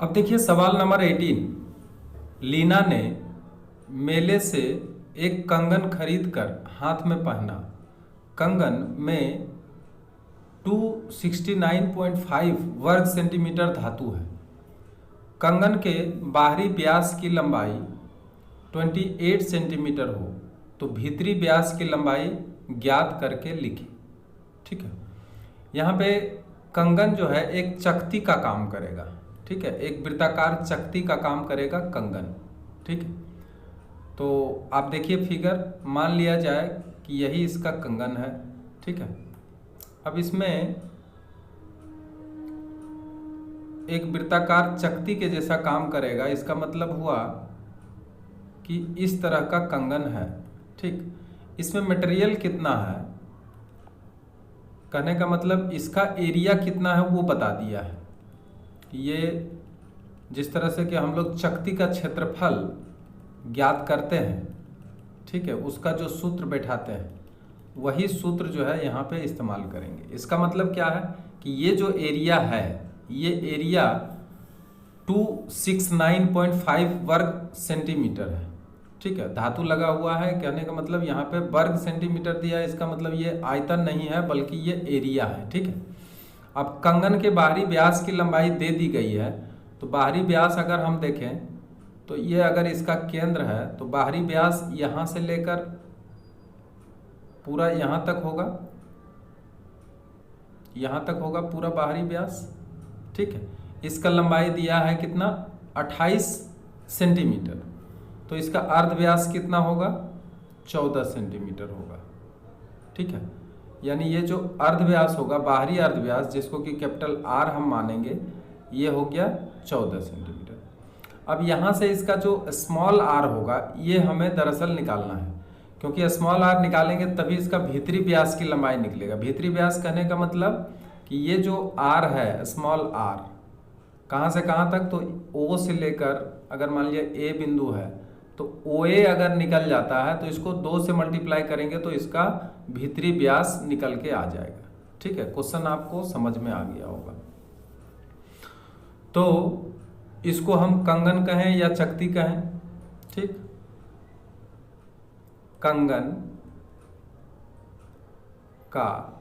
अब देखिए सवाल नंबर 18। लीना ने मेले से एक कंगन खरीदकर हाथ में पहना। कंगन में 269.5 वर्ग सेंटीमीटर धातु है। कंगन के बाहरी व्यास की लंबाई 28 सेंटीमीटर हो तो भीतरी व्यास की लंबाई ज्ञात करके लिखें। ठीक है, यहाँ पे कंगन जो है एक चकती का काम करेगा। ठीक है, एक वृत्ताकार चकती का काम करेगा कंगन। ठीक है, तो आप देखिए फिगर, मान लिया जाए कि यही इसका कंगन है। ठीक है, अब इसमें एक वृत्ताकार चकती के जैसा काम करेगा। इसका मतलब हुआ कि इस तरह का कंगन है। ठीक, इसमें मटेरियल कितना है, कहने का मतलब इसका एरिया कितना है वो बता दिया है। ये जिस तरह से कि हम लोग चकती का क्षेत्रफल ज्ञात करते हैं, ठीक है, उसका जो सूत्र बैठाते हैं वही सूत्र जो है यहाँ पे इस्तेमाल करेंगे। इसका मतलब क्या है कि ये जो एरिया है, ये एरिया 269.5 वर्ग सेंटीमीटर है। ठीक है, धातु लगा हुआ है, कहने का मतलब यहाँ पे वर्ग सेंटीमीटर दिया है। इसका मतलब ये आयतन नहीं है बल्कि ये एरिया है। ठीक है, अब कंगन के बाहरी व्यास की लंबाई दे दी गई है, तो बाहरी व्यास अगर हम देखें तो ये अगर इसका केंद्र है तो बाहरी व्यास यहाँ से लेकर पूरा यहाँ तक होगा, यहाँ तक होगा पूरा बाहरी व्यास। ठीक है, इसका लंबाई दिया है कितना, 28 सेंटीमीटर, तो इसका अर्ध व्यास कितना होगा, 14 सेंटीमीटर होगा। ठीक है, यानी ये जो अर्ध व्यास होगा, बाहरी अर्ध व्यास जिसको कि कैपिटल आर हम मानेंगे, ये हो गया 14 सेंटीमीटर। अब यहाँ से इसका जो स्मॉल आर होगा ये हमें दरअसल निकालना है, क्योंकि स्मॉल आर निकालेंगे तभी इसका भीतरी व्यास की लंबाई निकलेगा। भीतरी व्यास कहने का मतलब कि ये जो आर है, स्मॉल आर, कहाँ से कहाँ तक, तो ओ से लेकर अगर मान लिया ए बिंदु है तो ओ ए अगर निकल जाता है तो इसको 2 से मल्टीप्लाई करेंगे तो इसका भीतरी व्यास निकल के आ जाएगा। ठीक है, क्वेश्चन आपको समझ में आ गया होगा। तो इसको हम कंगन कहें या चकती कहें। ठीक, कंगन का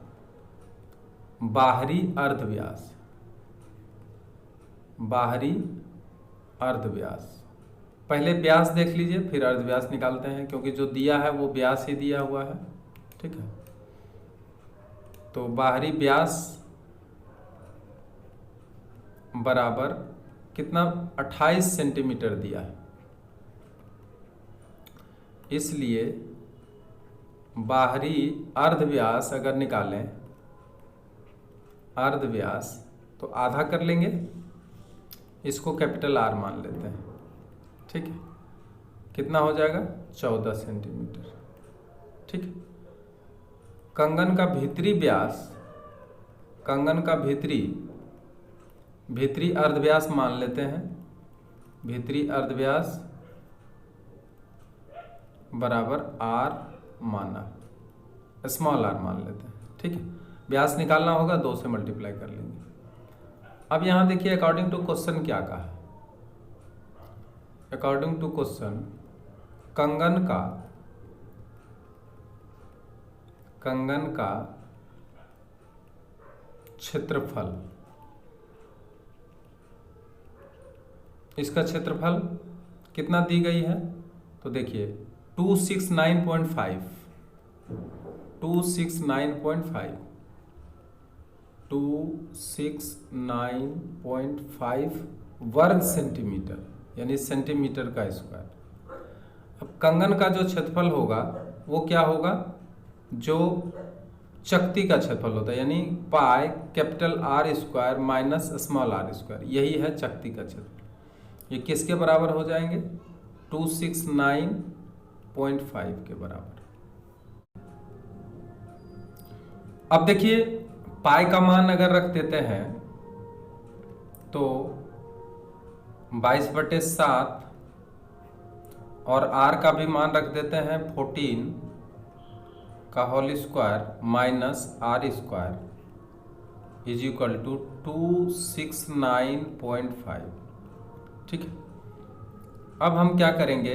बाहरी अर्धव्यास, बाहरी अर्धव्यास, पहले व्यास देख लीजिए फिर अर्धव्यास निकालते हैं, क्योंकि जो दिया है वो व्यास ही दिया हुआ है। ठीक है, तो बाहरी व्यास बराबर कितना, 28 सेंटीमीटर दिया है, इसलिए बाहरी अर्धव्यास अगर निकालें, अर्धव्यास तो आधा कर लेंगे, इसको कैपिटल आर मान लेते हैं। ठीक है, कितना हो जाएगा, 14 सेंटीमीटर। ठीक है, कंगन का भीतरी व्यास, कंगन का भीतरी अर्धव्यास मान लेते हैं। भीतरी अर्धव्यास बराबर आर माना, स्मॉल आर मान लेते हैं। ठीक है, व्यास निकालना होगा 2 से मल्टीप्लाई कर लेंगे। अब यहां देखिए अकॉर्डिंग टू क्वेश्चन क्या कहा है। अकॉर्डिंग टू क्वेश्चन कंगन का क्षेत्रफल, इसका क्षेत्रफल कितना दी गई है, तो देखिए 269.5 269.5 वर्ग सेंटीमीटर, यानी सेंटीमीटर का स्क्वायर। अब कंगन का जो क्षेत्रफल होगा वो क्या होगा, जो चकती का क्षेत्रफल होता है, यानी pi capital R square minus small r square, यही है चकती का क्षेत्रफल। ये किसके बराबर हो जाएंगे, 269.5 के बराबर। अब देखिए पाई का मान अगर रख देते हैं तो 22/7 और आर का भी मान रख देते हैं 14 का whole square minus r square is equal to 269.5। ठीक है। अब हम क्या करेंगे,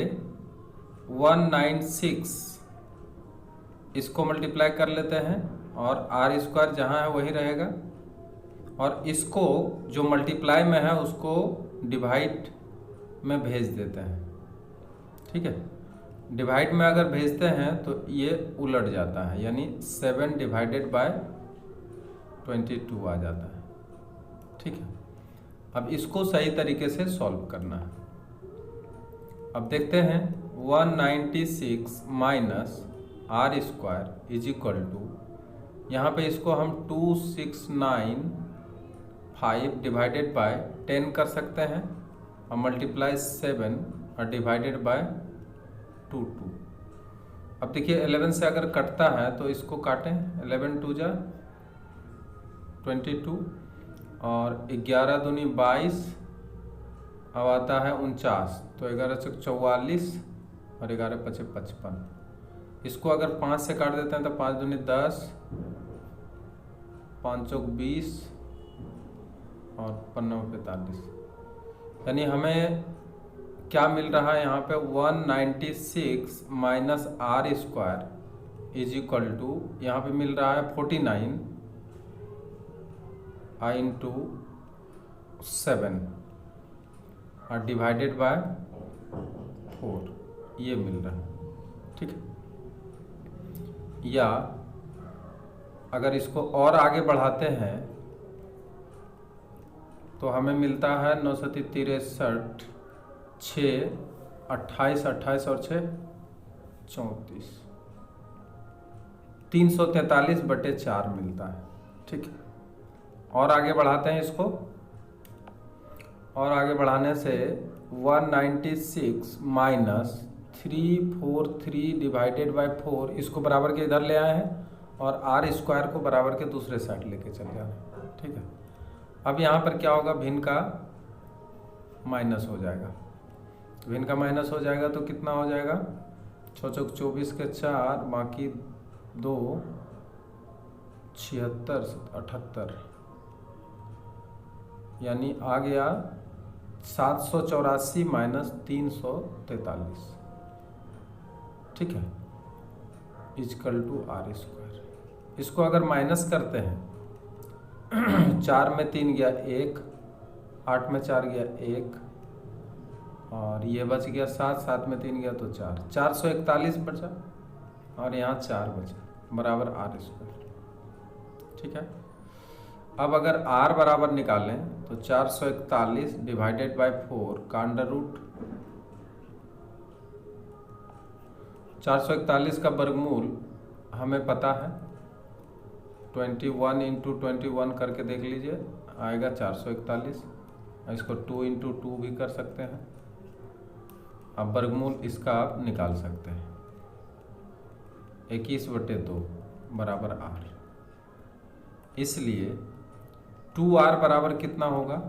196 इसको मल्टीप्लाई कर लेते हैं और आर स्क्वायर जहाँ है वही रहेगा, और इसको जो मल्टीप्लाई में है उसको डिवाइड में भेज देते हैं। ठीक है, डिवाइड में अगर भेजते हैं तो ये उलट जाता है, यानी 7 डिवाइडेड बाय 22 आ जाता है। ठीक है, अब इसको सही तरीके से सॉल्व करना है। अब देखते हैं 196 minus r square is equal to, यहाँ पे इसको हम 2695 डिवाइडेड बाय 10 कर सकते हैं और मल्टीप्लाई 7 और डिवाइडेड बाय 2। अब देखिए 11 से अगर कटता है तो इसको काटें, 11 2 जा 22 और 11 दूनी 22, अब आता है 49, तो 11 से 44 और 11 पचे 55। इसको अगर 5 से काट देते हैं तो 5 दूनी 10, 5 चौक 20 और 5 45, यानी हमें क्या मिल रहा है यहाँ पे 196 minus r square is equal to, यहाँ पे मिल रहा है 49 आई इंटू 7 और डिवाइडेड बाय 4, ये मिल रहा है। ठीक है, या अगर इसको और आगे बढ़ाते हैं तो हमें मिलता है 9 सती 63, 6 28 28 और 6 34, 343/4 मिलता है। ठीक है, और आगे बढ़ाते हैं इसको, और आगे बढ़ाने से 196 माइनस 343 डिवाइडेड बाय 4, इसको बराबर के इधर ले आए हैं और आर स्क्वायर को बराबर के दूसरे साइड लेके चल जा रहे हैं। ठीक है, अब यहाँ पर क्या होगा, भिन्न का माइनस हो जाएगा, भिन्न का माइनस हो जाएगा तो कितना हो जाएगा, 6 चौक 24 के 4, बाकी 2 76 78, यानी आ गया 784 माइनस 343। ठीक है, इजकल टू आर स्क्वायर। इसको अगर माइनस करते हैं 4 में 3 गया 1, 8 में 4 गया 1 और ये बच गया 7, 7 में 3 गया तो 4, 441 बचा और यहाँ 4 बचा बराबर आर स्क्वायर। ठीक है, अब अगर r बराबर निकालें तो 441 डिवाइडेड बाय 4 का अंडर रूट, 441 का वर्गमूल हमें पता है, 21 इंटू 21 करके देख लीजिए, आएगा 441। इसको 2 इंटू 2 भी कर सकते हैं। अब वर्गमूल इसका आप निकाल सकते हैं, 21/2 बराबर r, इसलिए 2r बराबर कितना होगा।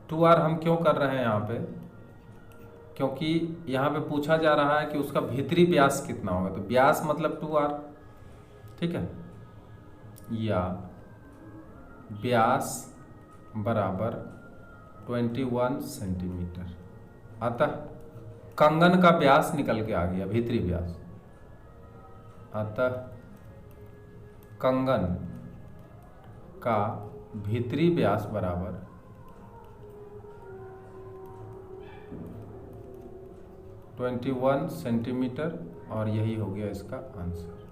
2r हम क्यों कर रहे हैं यहाँ पे, क्योंकि यहाँ पे पूछा जा रहा है कि उसका भीतरी व्यास कितना होगा, तो व्यास मतलब 2r। ठीक है, या व्यास बराबर 21 सेंटीमीटर, अतः कंगन का व्यास निकल के आ गया, भीतरी व्यास, अतः कंगन का भीतरी व्यास बराबर 21 सेंटीमीटर, और यही हो गया इसका आंसर।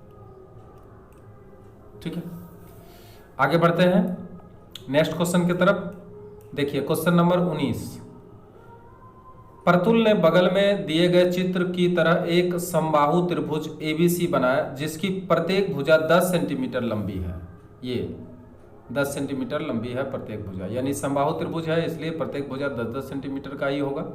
ठीक है, आगे बढ़ते हैं नेक्स्ट क्वेश्चन की तरफ। देखिए क्वेश्चन नंबर 19, प्रतुल ने बगल में दिए गए चित्र की तरह एक समबाहु त्रिभुज ABC बनाया जिसकी प्रत्येक भुजा 10 सेंटीमीटर लंबी है। ये 10 सेंटीमीटर लंबी है प्रत्येक भुजा, यानी समबाहु त्रिभुज है इसलिए प्रत्येक भुजा 10-10 सेंटीमीटर का ही होगा।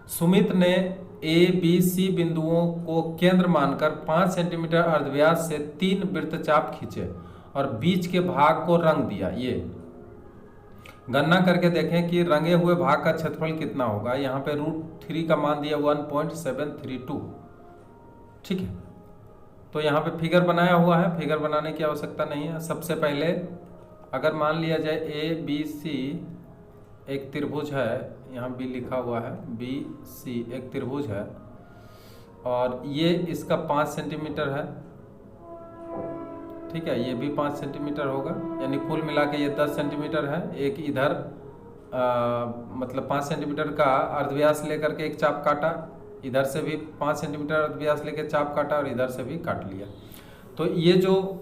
सुमित ने ABC बिंदुओं को केंद्र मानकर 5 सेंटीमीटर अर्धव्यास से 3 वृत्तचाप खींचे और बीच के भाग को रंग दिया। ये गणना करके देखें कि रंगे हुए भाग का क्षेत्रफल कितना होगा। यहाँ पे √3 का मान दिया 1.732। ठीक है, तो यहाँ पे फिगर बनाया हुआ है, फिगर बनाने की आवश्यकता नहीं है। सबसे पहले अगर मान लिया जाए ABC एक त्रिभुज है यहाँ बी लिखा हुआ है, बी सी एक त्रिभुज है और ये इसका 5 सेंटीमीटर है, ठीक है, ये भी 5 सेंटीमीटर होगा, यानी कुल मिला के ये 10 सेंटीमीटर है। एक इधर मतलब 5 सेंटीमीटर का अर्धव्यास लेकर के एक चाप काटा, इधर से भी 5 सेंटीमीटर अर्धव्यास लेकर चाप काटा और इधर से भी काट लिया। तो ये जो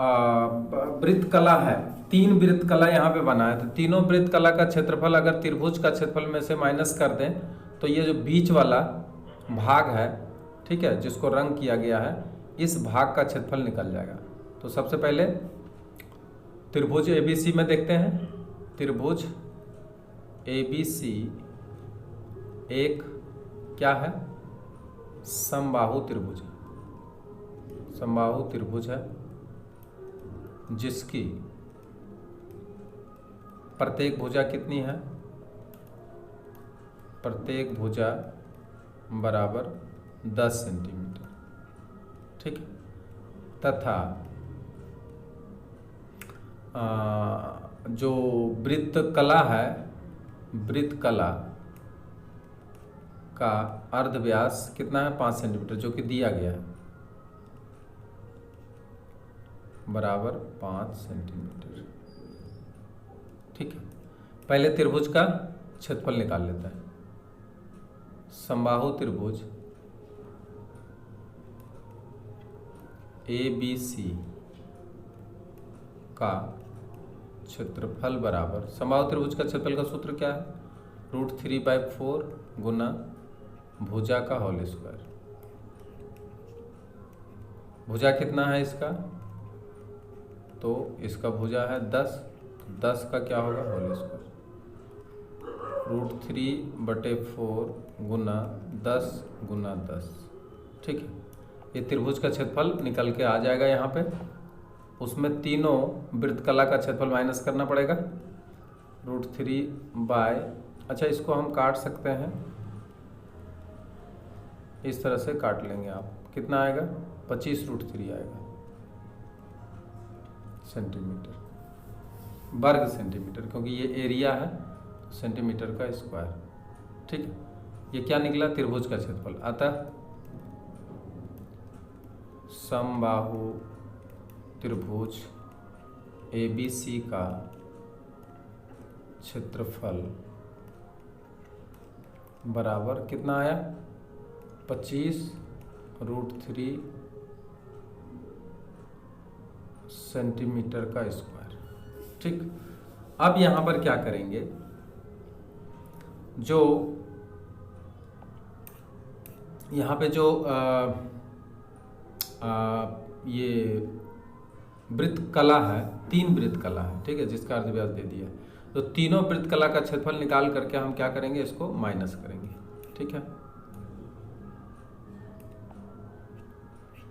वृत्त कला है, 3 वृत्त कला यहाँ पे बना है, तो तीनों वृत्त कला का क्षेत्रफल अगर त्रिभुज का क्षेत्रफल में से माइनस कर दें तो ये जो बीच वाला भाग है, ठीक है, जिसको रंग किया गया है, इस भाग का क्षेत्रफल निकल जाएगा। तो सबसे पहले त्रिभुज ABC में देखते हैं। त्रिभुज ABC एक क्या है, समबाहु त्रिभुज, समबाहु त्रिभुज है जिसकी प्रत्येक भुजा कितनी है, प्रत्येक भुजा बराबर 10 सेंटीमीटर, ठीक है, तथा जो वृत्त कला है, वृत्त कला का अर्धव्यास कितना है, 5 सेंटीमीटर, जो कि दिया गया है, बराबर 5 सेंटीमीटर, ठीक है। पहले त्रिभुज का क्षेत्रफल निकाल लेते हैं। समबाहु त्रिभुज ABC का क्षेत्रफल बराबर, समबाहु त्रिभुज का क्षेत्रफल का सूत्र क्या है, √3/4 गुना भुजा का होल स्क्वायर। भुजा कितना है इसका, तो इसका भुजा है 10, 10 का क्या होगा, होल स्क्वायर, √3/4 गुना 10 गुना 10, ठीक है। ये त्रिभुज का क्षेत्रफल निकल के आ जाएगा यहाँ पे। उसमें तीनों वृत्त कला का क्षेत्रफल माइनस करना पड़ेगा, √3 अच्छा इसको हम काट सकते हैं, इस तरह से काट लेंगे आप, कितना आएगा, 25√3 आएगा सेंटीमीटर, वर्ग सेंटीमीटर, क्योंकि ये एरिया है सेंटीमीटर का स्क्वायर, ठीक है। ये क्या निकला, त्रिभुज का क्षेत्रफल। अतः समबाहु त्रिभुज ABC का क्षेत्रफल बराबर कितना आया, 25√3 सेंटीमीटर का स्क्वायर, ठीक। अब यहाँ पर क्या करेंगे, जो यहाँ पे जो ये वृत्त कला है, 3 वृत्त कला है, ठीक है, जिसका अर्धव्यास दे दिया, तो तीनों वृत्त कला का क्षेत्रफल निकाल करके हम क्या करेंगे, इसको माइनस करेंगे, ठीक है।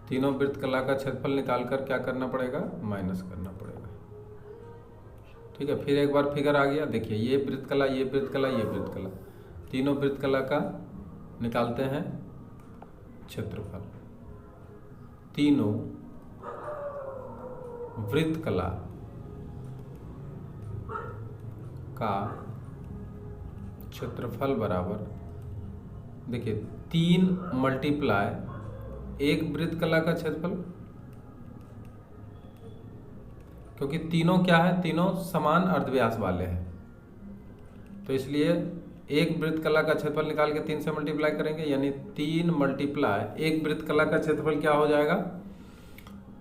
तीनों वृत्त कला का क्षेत्रफल निकाल कर क्या करना पड़ेगा, माइनस करना पड़ेगा, ठीक है। फिर एक बार फिगर आ गया, देखिए ये वृत्त कला, ये वृत्त कला, ये वृत्त कला, तीनों वृत्त कला का निकालते हैं क्षेत्रफल। तीनों वृत्त कला का क्षेत्रफल बराबर, देखिए 3 × 1 वृत्त कला का क्षेत्रफल, क्योंकि तीनों क्या है, तीनों समान अर्धव्यास वाले हैं, तो इसलिए एक वृत्त कला का क्षेत्रफल निकाल के 3 से मल्टीप्लाई करेंगे, यानी 3 × 1 वृत्त कला का क्षेत्रफल क्या हो जाएगा।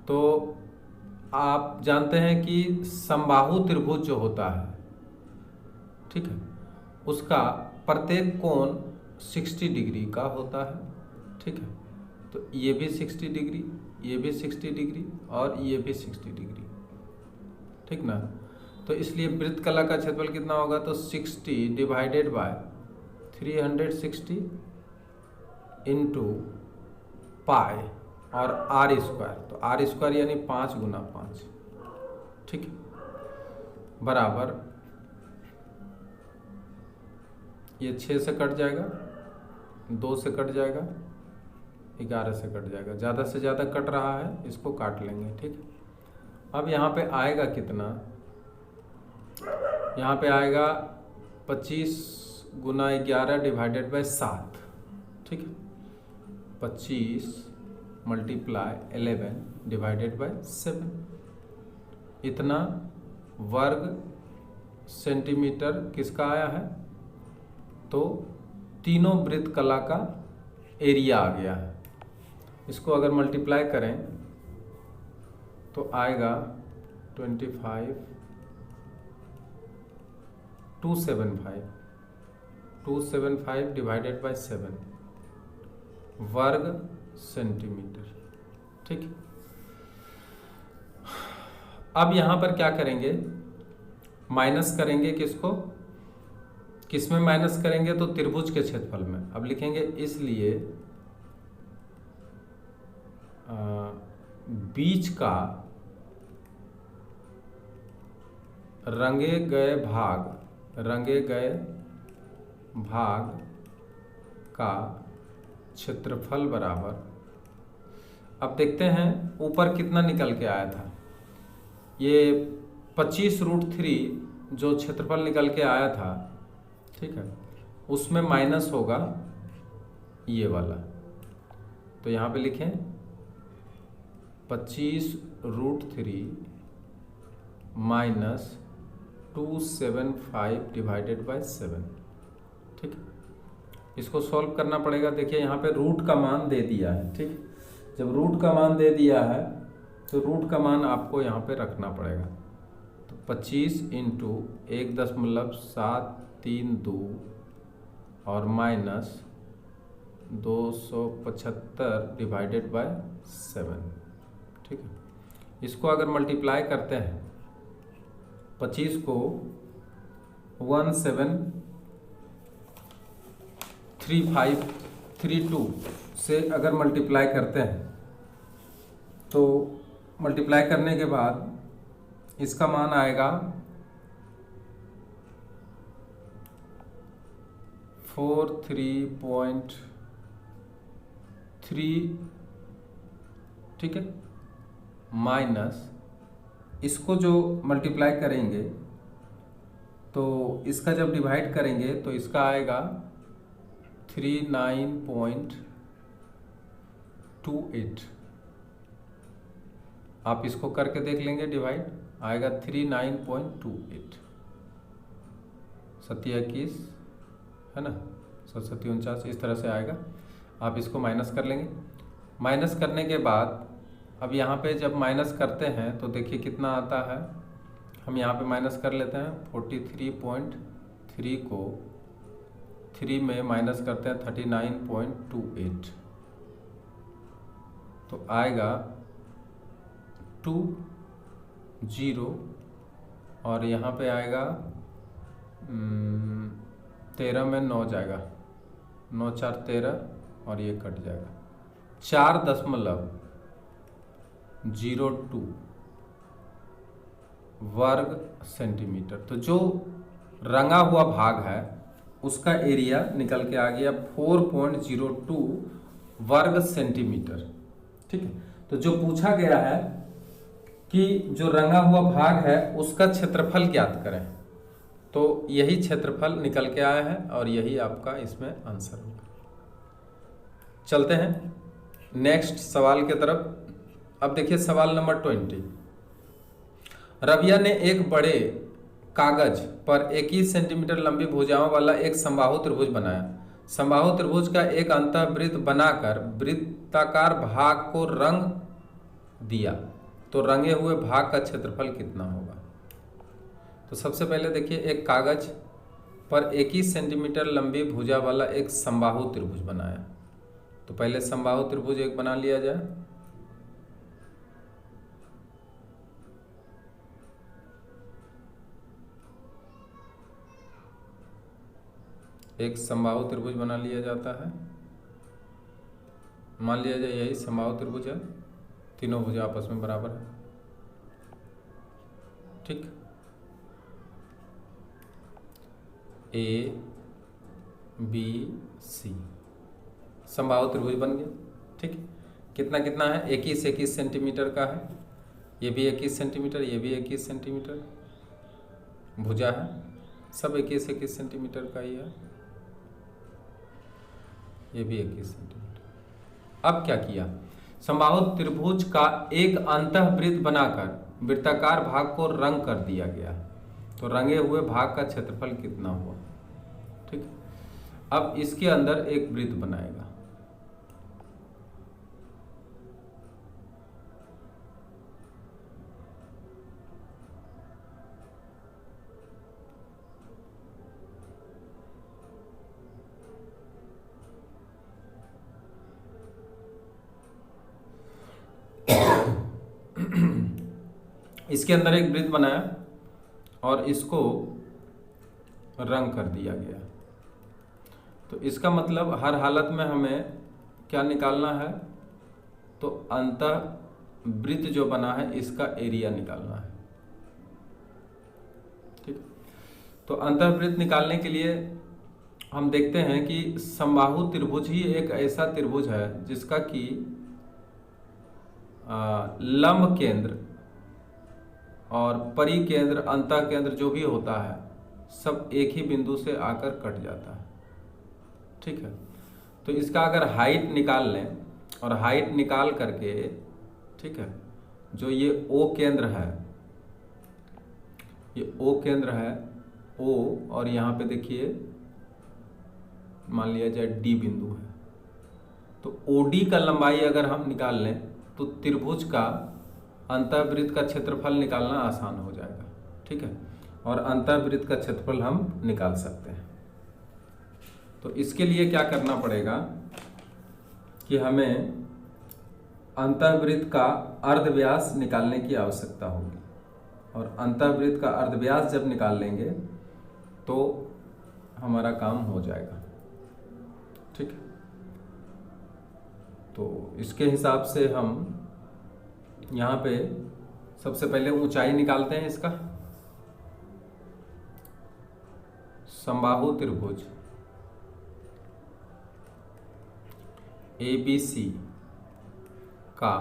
तो आप जानते हैं कि समबाहु त्रिभुज जो होता है, ठीक है, उसका प्रत्येक कोण 60 डिग्री का होता है, ठीक है। तो ये भी 60 डिग्री, ये भी 60 डिग्री और ये भी 60 डिग्री, ठीक ना। तो इसलिए वृत्त कला का क्षेत्रफल कितना होगा, तो 60 डिवाइडेड बाय 360 इंटू पाई और R स्क्वायर, तो R स्क्वायर यानी 5 × 5, ठीक है, बराबर ये 6 से कट जाएगा, 2 से कट जाएगा, 11 से कट जाएगा, ज़्यादा से ज़्यादा कट रहा है, इसको काट लेंगे, ठीक है। अब यहाँ पे आएगा कितना, यहाँ पे आएगा 25 गुना 11 डिवाइडेड बाय 7, ठीक है। 25 मल्टीप्लाई 11 डिवाइडेड बाय 7, इतना वर्ग सेंटीमीटर किसका आया है? तो तीनों वृत्त कला का एरिया आ गया है। इसको अगर मल्टीप्लाई करें तो आएगा 25 275 डिवाइडेड बाय 7 वर्ग सेंटीमीटर, ठीक है। अब यहां पर क्या करेंगे? माइनस करेंगे किसको? किसमें माइनस करेंगे? तो त्रिभुज के क्षेत्रफल में। अब लिखेंगे इसलिए बीच का रंगे गए भाग का क्षेत्रफल बराबर। अब देखते हैं ऊपर कितना निकल के आया था। ये 25√3 जो क्षेत्रफल निकल के आया था, ठीक है, उसमें माइनस होगा ये वाला। तो यहाँ पे लिखें 25√3 माइनस 275 डिवाइडेड बाय 7, ठीक है। इसको सॉल्व करना पड़ेगा। देखिए यहाँ पे रूट का मान दे दिया है, ठीक। जब रूट का मान दे दिया है तो रूट का मान आपको यहाँ पे रखना पड़ेगा। तो 25 इंटू 1.732 और माइनस 275 डिवाइडेड बाय 7, ठीक है। इसको अगर मल्टीप्लाई करते हैं, 25 को 173532 से अगर मल्टीप्लाई करते हैं तो मल्टीप्लाई करने के बाद इसका मान आएगा 43.3, ठीक है। माइनस इसको जो मल्टीप्लाई करेंगे तो इसका जब डिवाइड करेंगे तो इसका आएगा 39.28। आप इसको करके देख लेंगे, डिवाइड आएगा 39.28। 721 है ना, 749 इस तरह से आएगा। आप इसको माइनस कर लेंगे। माइनस करने के बाद अब यहाँ पे जब माइनस करते हैं तो देखिए कितना आता है। हम यहाँ पे माइनस कर लेते हैं। 43.3 को 3 में माइनस करते हैं 39.28 तो आएगा 20 और यहाँ पे आएगा 13 में 9 जाएगा, 9 4 13 और ये कट जाएगा 4.02 वर्ग सेंटीमीटर। तो जो रंगा हुआ भाग है उसका एरिया निकल के आ गया 4.02 वर्ग सेंटीमीटर, ठीक है। तो जो पूछा गया है कि जो रंगा हुआ भाग है उसका क्षेत्रफल ज्ञात करें, तो यही क्षेत्रफल निकल के आया है और यही आपका इसमें आंसर होगा। चलते हैं नेक्स्ट सवाल के तरफ। अब देखिए सवाल नंबर 20। रबिया ने एक बड़े कागज पर 21 सेंटीमीटर लंबी भुजाओं वाला एक समबाहु त्रिभुज बनाया। समबाहु त्रिभुज का एक अंतःवृत्त बनाकर वृत्ताकार भाग को रंग दिया, तो रंगे हुए भाग का क्षेत्रफल कितना होगा? तो सबसे पहले देखिए एक कागज पर 21 सेंटीमीटर लंबी भुजा वाला एक समबाहु त्रिभुज बनाया। तो पहले समबाहु त्रिभुज एक बना लिया जाए। एक समबाहु त्रिभुज बना लिया जाता है। मान लिया जाए यही समबाहु त्रिभुज है, तीनों भुजा आपस में बराबर है, ठीक। ए बी सी समबाहु त्रिभुज बन गया, ठीक। कितना कितना है? 21 सेंटीमीटर का है, ये भी 21 सेंटीमीटर, ये भी 21 सेंटीमीटर भुजा है, सब 21 सेंटीमीटर का ही है, ये भी 21 सेंटीमीटर। अब क्या किया, समबाहु त्रिभुज का एक अंतःवृत्त बनाकर वृत्ताकार भाग को रंग कर दिया गया। तो रंगे हुए भाग का क्षेत्रफल कितना हुआ, ठीक है। अब इसके अंदर एक वृत्त बनाएगा। इसके अंदर एक वृत्त बनाया और इसको रंग कर दिया गया। तो इसका मतलब हर हालत में हमें क्या निकालना है, तो अंतःवृत्त जो बना है इसका एरिया निकालना है, ठीक। तो अंतःवृत्त निकालने के लिए हम देखते हैं कि समबाहु त्रिभुज ही एक ऐसा त्रिभुज है जिसका कि लंब केंद्र और परिकेंद्र अंतः केंद्र जो भी होता है सब एक ही बिंदु से आकर कट जाता है, ठीक है। तो इसका अगर हाइट निकाल लें और हाइट निकाल करके, ठीक है, जो ये ओ केंद्र है, ये ओ केंद्र है, ओ, और यहाँ पे देखिए मान लिया जाए डी बिंदु है। तो ओडी का लंबाई अगर हम निकाल लें तो त्रिभुज का अंतःवृत्त का क्षेत्रफल निकालना आसान हो जाएगा, ठीक है। और अंतःवृत्त का क्षेत्रफल हम निकाल सकते हैं। तो इसके लिए क्या करना पड़ेगा कि हमें अंतःवृत्त का अर्धव्यास निकालने की आवश्यकता होगी, और अंतःवृत्त का अर्धव्यास जब निकाल लेंगे तो हमारा काम हो जाएगा, ठीक है। तो इसके हिसाब से हम यहाँ पे सबसे पहले ऊंचाई निकालते हैं इसका। समबाहु त्रिभुज ABC का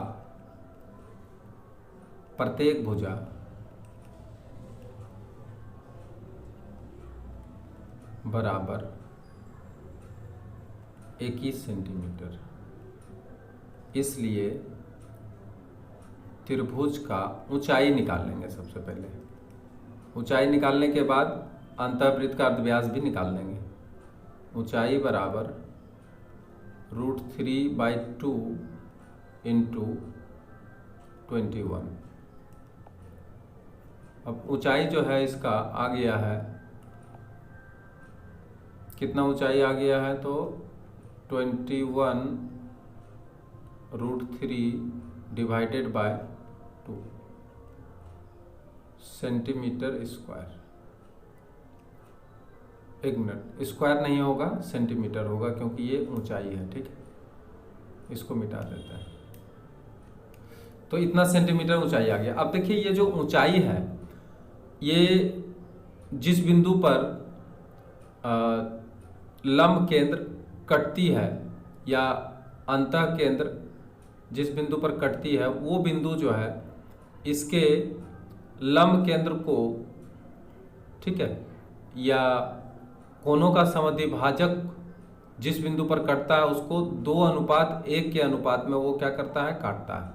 प्रत्येक भुजा बराबर 21 सेंटीमीटर, इसलिए त्रिभुज का ऊंचाई निकाल लेंगे। सबसे पहले ऊंचाई निकालने के बाद अंतःवृत्त का अर्धव्यास भी निकाल लेंगे। ऊंचाई बराबर √3/2 इंटू 21। अब ऊंचाई जो है इसका आ गया है, कितना ऊंचाई आ गया है, तो 21 √3 डिवाइडेड बाय 2 सेंटीमीटर स्क्वायर। एक मिनट, स्क्वायर नहीं होगा, सेंटीमीटर होगा, क्योंकि ये ऊंचाई है, ठीक है। इसको मिटा देते हैं। तो इतना सेंटीमीटर ऊंचाई आ गया। अब देखिए ये जो ऊंचाई है, ये जिस बिंदु पर लंब केंद्र कटती है या अंतः केंद्र जिस बिंदु पर कटती है, वो बिंदु जो है इसके लंब केंद्र को, ठीक है, या कोनों का समद्विभाजक जिस बिंदु पर कटता है उसको 2:1 के अनुपात में वो क्या करता है, काटता है।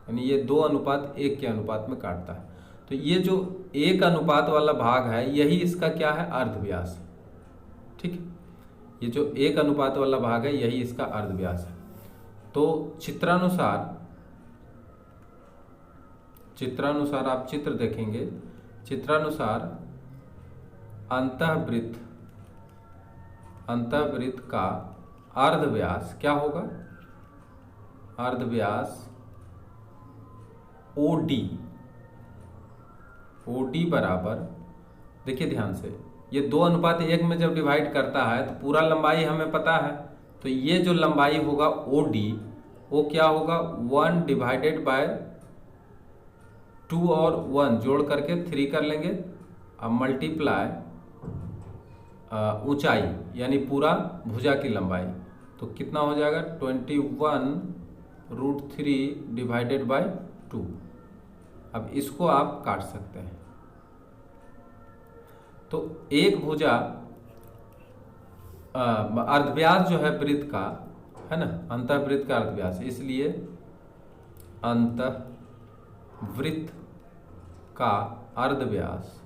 यानी ये 2:1 के अनुपात में काटता है। तो ये जो 1 अनुपात वाला भाग है यही इसका क्या है, अर्धव्यास, ठीक है। ये जो 1 अनुपात वाला भाग है यही इसका अर्धव्यास है। तो चित्रानुसार आप चित्र देखेंगे, चित्रानुसार अंतःवृत्त का अर्धव्यास क्या होगा, अर्धव्यास OD बराबर, देखिए ध्यान से, ये 2:1 में जब डिवाइड करता है तो पूरा लंबाई हमें पता है। तो ये जो लंबाई होगा OD वो क्या होगा, 1 डिवाइडेड बाय 2 और 1 जोड़ करके 3 कर लेंगे, अब मल्टीप्लाई ऊंचाई यानी पूरा भुजा की लंबाई, तो कितना हो जाएगा, 21 √3 डिवाइडेड बाय 2। अब इसको आप काट सकते हैं। तो एक भुजा अर्धव्यास जो है वृत्त का, है ना, अंतःवृत्त का अर्धव्यास, इसलिए अंतःवृत्त का अर्धव्यास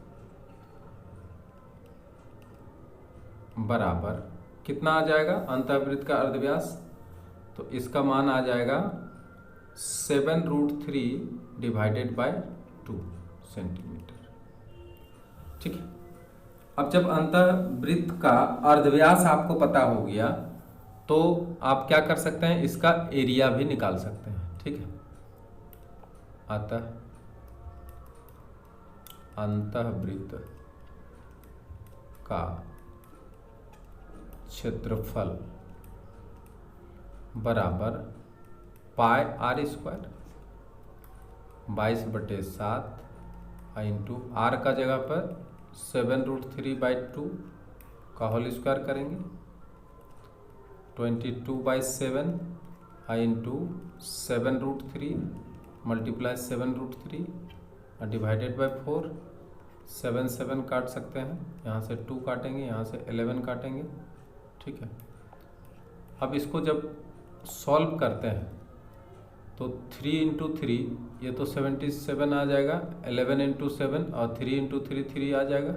बराबर कितना आ जाएगा, अंतःवृत्त का अर्धव्यास, तो इसका मान आ जाएगा 7√3 डिवाइडेड बाय 2 सेंटीमीटर। ठीक है, अब जब अंतःवृत्त का अर्धव्यास आपको पता हो गया तो आप क्या कर सकते हैं, इसका एरिया भी निकाल सकते हैं। ठीक है, अतः अंतःवृत्त का क्षेत्रफल बराबर पाई आर स्क्वायर, 22/7 इंटू आर का जगह पर 7√3/2 का होल स्क्वायर करेंगे, 22/7 इंटू 7√3 मल्टीप्लाई 7√3 और डिवाइडेड बाय 4, 7 7 काट सकते हैं, यहाँ से 2 काटेंगे, यहाँ से 11 काटेंगे। ठीक है, अब इसको जब सॉल्व करते हैं तो 3 इंटू 3 ये तो 77 आ जाएगा, 11 इंटू 7 और 3 इंटू 3 3 आ जाएगा,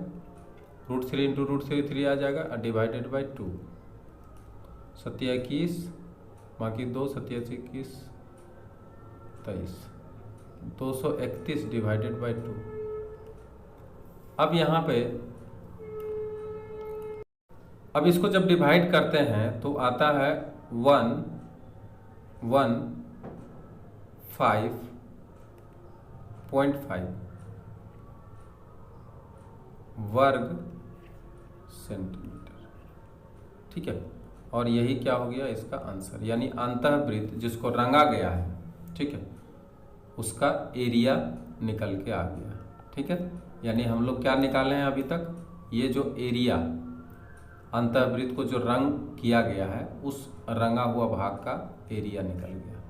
√3 इंटू √3 3 आ जाएगा और डिवाइडेड बाई 2, 7 21 बाकी 2, 7 21 23, 231 डिवाइडेड बाई 2। अब यहाँ पे अब इसको जब डिवाइड करते हैं तो आता है 115.5 वर्ग सेंटीमीटर। ठीक है, और यही क्या हो गया इसका आंसर, यानी अंतःवृत्त जिसको रंगा गया है, ठीक है, उसका एरिया निकल के आ गया। ठीक है, यानी हम लोग क्या निकाले हैं अभी तक, ये जो एरिया अंतःवृत्त को जो रंग किया गया है उस रंगा हुआ भाग का एरिया निकल गया।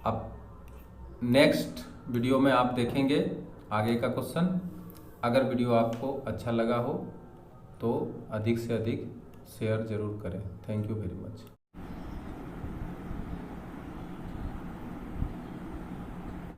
अब नेक्स्ट वीडियो में आप देखेंगे आगे का क्वेश्चन। अगर वीडियो आपको अच्छा लगा हो तो अधिक से अधिक शेयर जरूर करें। Thank you very much.